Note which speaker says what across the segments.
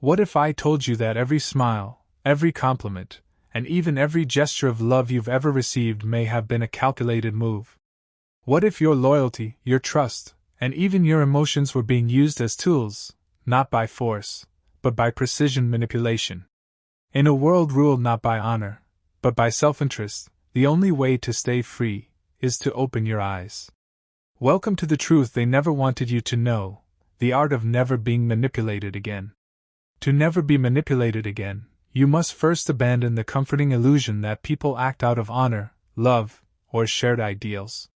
Speaker 1: What if I told you that every smile, every compliment, and even every gesture of love you've ever received may have been a calculated move? What if your loyalty, your trust, and even your emotions were being used as tools, not by force, but by precision manipulation? In a world ruled not by honor, but by self-interest, the only way to stay free is to open your eyes. Welcome to the truth they never wanted you to know, the art of never being manipulated again. To never be manipulated again, you must first abandon the comforting illusion that people act out of honor, love, or shared ideals.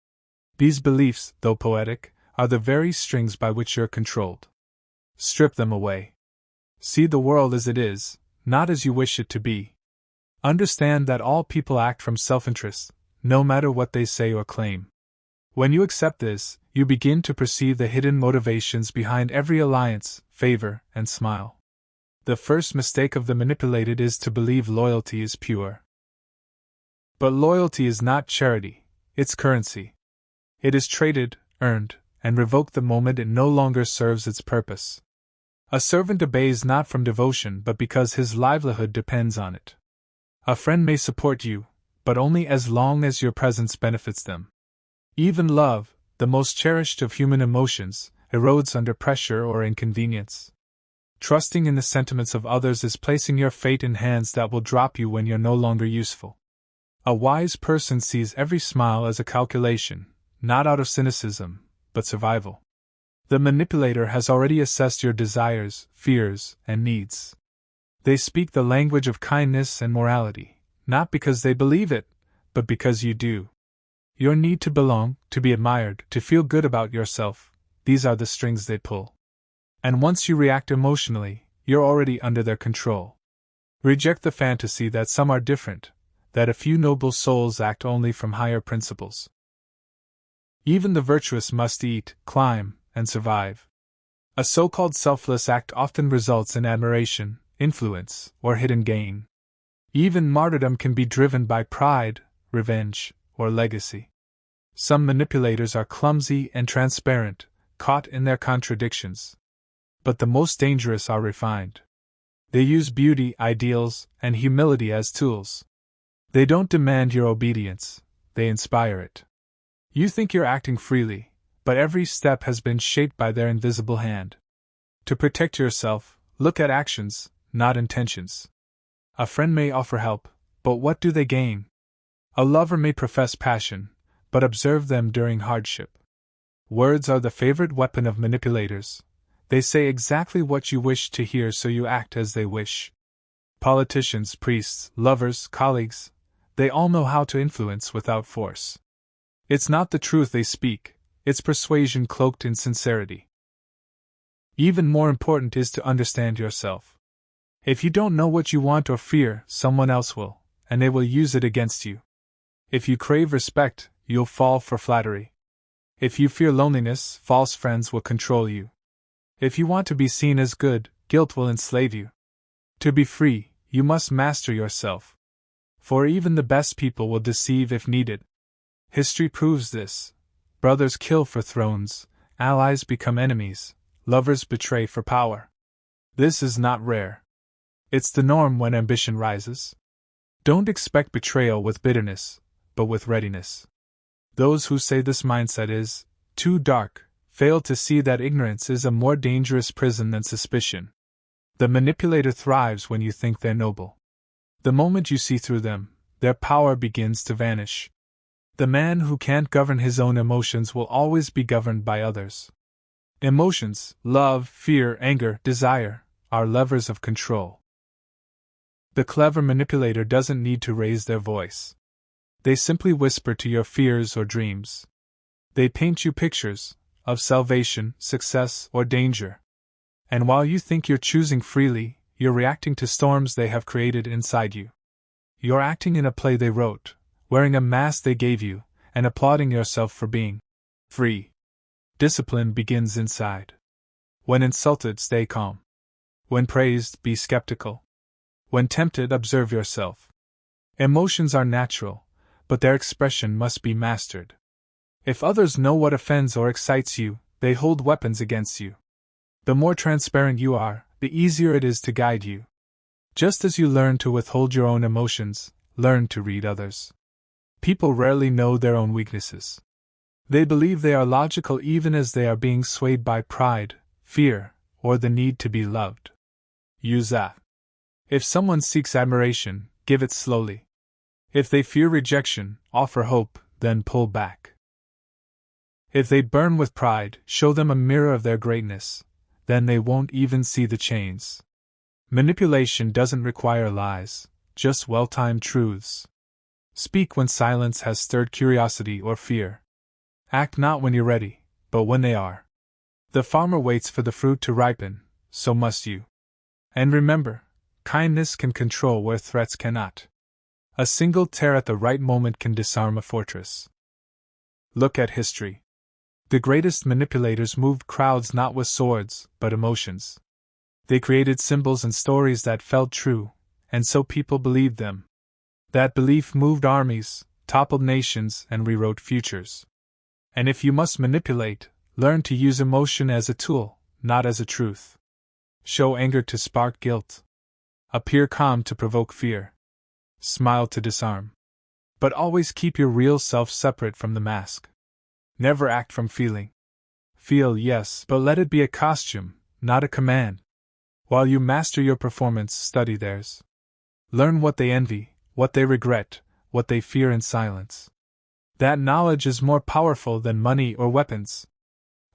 Speaker 1: These beliefs, though poetic, are the very strings by which you're controlled. Strip them away. See the world as it is, not as you wish it to be. Understand that all people act from self-interest, no matter what they say or claim. When you accept this, you begin to perceive the hidden motivations behind every alliance, favor, and smile. The first mistake of the manipulated is to believe loyalty is pure. But loyalty is not charity, it's currency. It is traded, earned, and revoked the moment it no longer serves its purpose. A servant obeys not from devotion but because his livelihood depends on it. A friend may support you, but only as long as your presence benefits them. Even love, the most cherished of human emotions, erodes under pressure or inconvenience. Trusting in the sentiments of others is placing your fate in hands that will drop you when you're no longer useful. A wise person sees every smile as a calculation, not out of cynicism, but survival. The manipulator has already assessed your desires, fears, and needs. They speak the language of kindness and morality, not because they believe it, but because you do. Your need to belong, to be admired, to feel good about yourself, these are the strings they pull. And once you react emotionally, you're already under their control. Reject the fantasy that some are different, that a few noble souls act only from higher principles. Even the virtuous must eat, climb, and survive. A so-called selfless act often results in admiration, influence, or hidden gain. Even martyrdom can be driven by pride, revenge, or legacy. Some manipulators are clumsy and transparent, caught in their contradictions. But the most dangerous are refined. They use beauty, ideals, and humility as tools. They don't demand your obedience, they inspire it. You think you're acting freely, but every step has been shaped by their invisible hand. To protect yourself, look at actions, not intentions. A friend may offer help, but what do they gain? A lover may profess passion, but observe them during hardship. Words are the favorite weapon of manipulators. They say exactly what you wish to hear so you act as they wish. Politicians, priests, lovers, colleagues, they all know how to influence without force. It's not the truth they speak, it's persuasion cloaked in sincerity. Even more important is to understand yourself. If you don't know what you want or fear, someone else will, and they will use it against you. If you crave respect, you'll fall for flattery. If you fear loneliness, false friends will control you. If you want to be seen as good, guilt will enslave you. To be free, you must master yourself. For even the best people will deceive if needed. History proves this. Brothers kill for thrones, allies become enemies, lovers betray for power. This is not rare. It's the norm when ambition rises. Don't expect betrayal with bitterness, but with readiness. Those who say this mindset is too dark fail to see that ignorance is a more dangerous prison than suspicion. The manipulator thrives when you think they're noble. The moment you see through them, their power begins to vanish. The man who can't govern his own emotions will always be governed by others. Emotions, love, fear, anger, desire, are levers of control. The clever manipulator doesn't need to raise their voice. They simply whisper to your fears or dreams. They paint you pictures of salvation, success, or danger. And while you think you're choosing freely, you're reacting to storms they have created inside you. You're acting in a play they wrote, wearing a mask they gave you, and applauding yourself for being free. Discipline begins inside. When insulted, stay calm. When praised, be skeptical. When tempted, observe yourself. Emotions are natural, but their expression must be mastered. If others know what offends or excites you, they hold weapons against you. The more transparent you are, the easier it is to guide you. Just as you learn to withhold your own emotions, learn to read others. People rarely know their own weaknesses. They believe they are logical even as they are being swayed by pride, fear, or the need to be loved. Use that. If someone seeks admiration, give it slowly. If they fear rejection, offer hope, then pull back. If they burn with pride, show them a mirror of their greatness, then they won't even see the chains. Manipulation doesn't require lies, just well-timed truths. Speak when silence has stirred curiosity or fear. Act not when you're ready, but when they are. The farmer waits for the fruit to ripen, so must you. And remember, kindness can control where threats cannot. A single tear at the right moment can disarm a fortress. Look at history. The greatest manipulators moved crowds not with swords, but emotions. They created symbols and stories that felt true, and so people believed them. That belief moved armies, toppled nations, and rewrote futures. And if you must manipulate, learn to use emotion as a tool, not as a truth. Show anger to spark guilt. Appear calm to provoke fear. Smile to disarm. But always keep your real self separate from the mask. Never act from feeling. Feel, yes, but let it be a costume, not a command. While you master your performance, study theirs. Learn what they envy, what they regret, what they fear in silence. That knowledge is more powerful than money or weapons.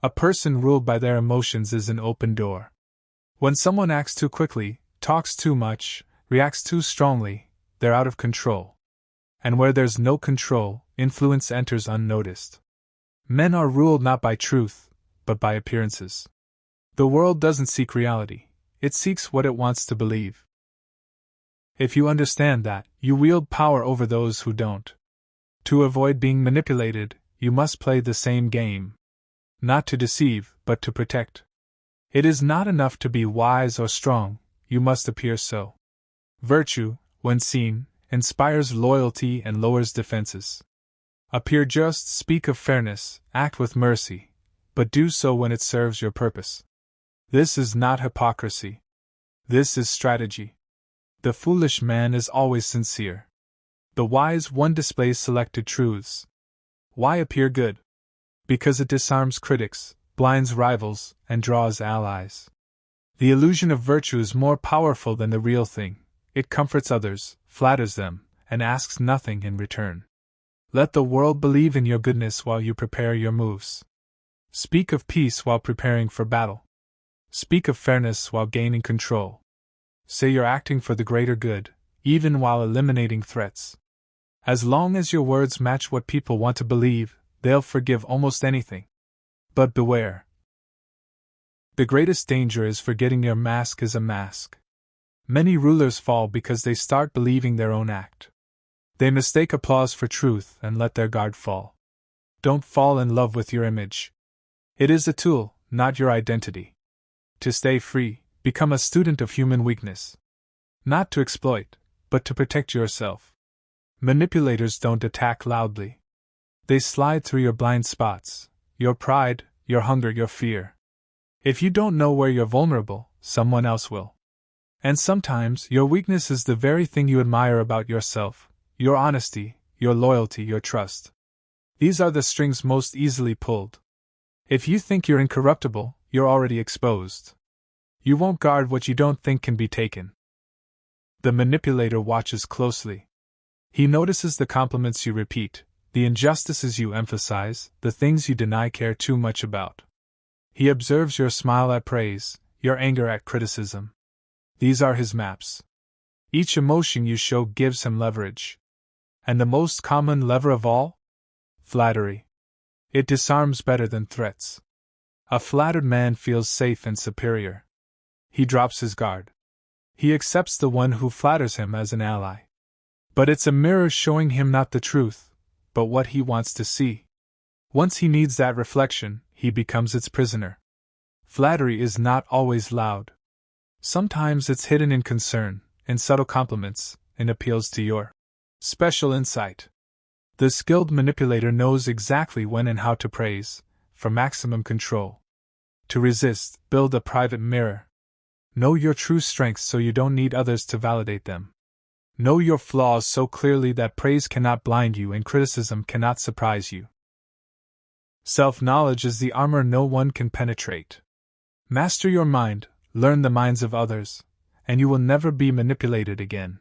Speaker 1: A person ruled by their emotions is an open door. When someone acts too quickly, talks too much, reacts too strongly, they're out of control. And where there's no control, influence enters unnoticed. Men are ruled not by truth, but by appearances. The world doesn't seek reality, it seeks what it wants to believe. If you understand that, you wield power over those who don't. To avoid being manipulated, you must play the same game. Not to deceive, but to protect. It is not enough to be wise or strong, you must appear so. Virtue, when seen, inspires loyalty and lowers defenses. Appear just, speak of fairness, act with mercy, but do so when it serves your purpose. This is not hypocrisy. This is strategy. The foolish man is always sincere. The wise one displays selected truths. Why appear good? Because it disarms critics, blinds rivals, and draws allies. The illusion of virtue is more powerful than the real thing. It comforts others, flatters them, and asks nothing in return. Let the world believe in your goodness while you prepare your moves. Speak of peace while preparing for battle. Speak of fairness while gaining control. Say you're acting for the greater good, even while eliminating threats. As long as your words match what people want to believe, they'll forgive almost anything. But beware. The greatest danger is forgetting your mask is a mask. Many rulers fall because they start believing their own act. They mistake applause for truth and let their guard fall. Don't fall in love with your image. It is a tool, not your identity. To stay free, become a student of human weakness. Not to exploit, but to protect yourself. Manipulators don't attack loudly. They slide through your blind spots, your pride, your hunger, your fear. If you don't know where you're vulnerable, someone else will. And sometimes your weakness is the very thing you admire about yourself, your honesty, your loyalty, your trust. These are the strings most easily pulled. If you think you're incorruptible, you're already exposed. You won't guard what you don't think can be taken. The manipulator watches closely. He notices the compliments you repeat, the injustices you emphasize, the things you deny care too much about. He observes your smile at praise, your anger at criticism. These are his maps. Each emotion you show gives him leverage. And the most common lever of all? Flattery. It disarms better than threats. A flattered man feels safe and superior. He drops his guard. He accepts the one who flatters him as an ally. But it's a mirror showing him not the truth, but what he wants to see. Once he needs that reflection, he becomes its prisoner. Flattery is not always loud. Sometimes it's hidden in concern, in subtle compliments, in appeals to your special insight. The skilled manipulator knows exactly when and how to praise, for maximum control. To resist, build a private mirror. Know your true strengths so you don't need others to validate them. Know your flaws so clearly that praise cannot blind you and criticism cannot surprise you. Self-knowledge is the armor no one can penetrate. Master your mind, learn the minds of others, and you will never be manipulated again.